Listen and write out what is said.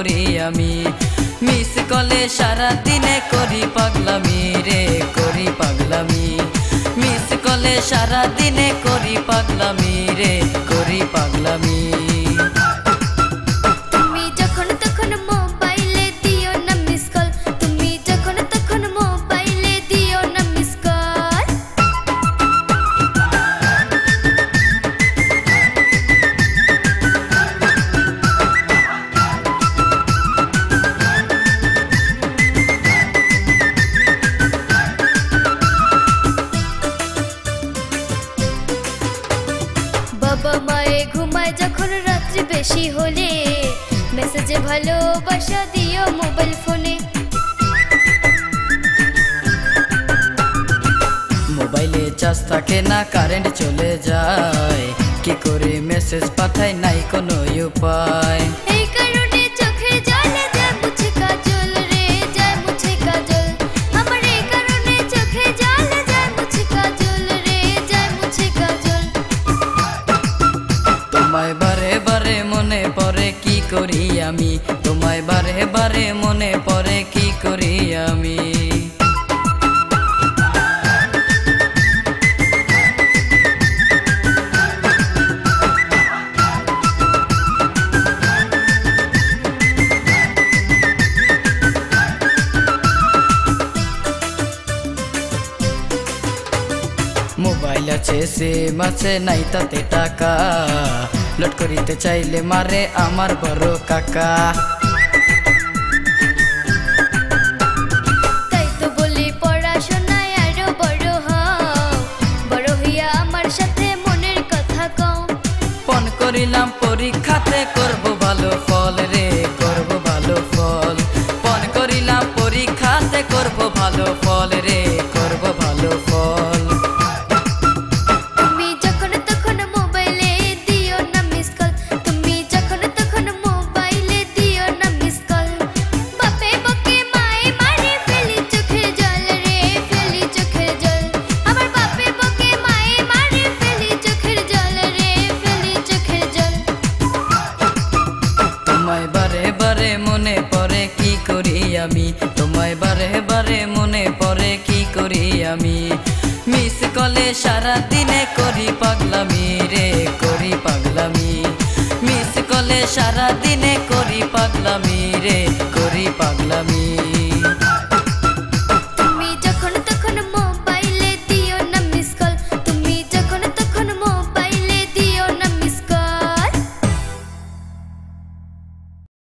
করি আমি মিস কলে সারা দিনে করি পাগলামি রে করি পাগলামি মিস কলে সারা দিনে করি পাগলামি রে করি পাগলামি বাবা মায়ে ঘুমায় যখন রাত্রি বেশি হলে মেসেজে ভালোবাসা দিও মোবাইল ফোনে মোবাইলে চার্জ থাকে না কারেন্ট চলে যায় কি করে মেসেজ পাঠাই নাই কোনো উপায় এই কারণে চোখের জলে যায় মুছে কাজল রে যায় মুছে কাজল আমার এই কারণে চোখের জলে যায় মুছে কাজল রে যায় মুছে কাজল তোমায় বারে বারে মনে পড়ে কি করি আমি তোমায় বারে বারে মনে পড়ে কি করি আমি মোবাইল আছে সিম আছে নাই তাতে টাকা লোড করিতে চাইলে মারে আমার বড় কাকা তাই তো বলি পড়াশোনায় আরো বড় হও বড় হইয়া আমার সাথে মনের কথা কও ফোন করিলাম পরীক্ষাতে করব ভালো ফল রে করব ভালো ফল ফোন করিলাম পরীক্ষাতে করব ভালো ফল রে করব ভালো ফল তোমায় বারে বারে মনে পড়ে কি করি আমি তোমায় বারে বারে মনে পড়ে কি করি আমি মিস কলে সারা দিনে করি পাগলামি রে করি পাগলামি মিস কলে সারা দিনে করি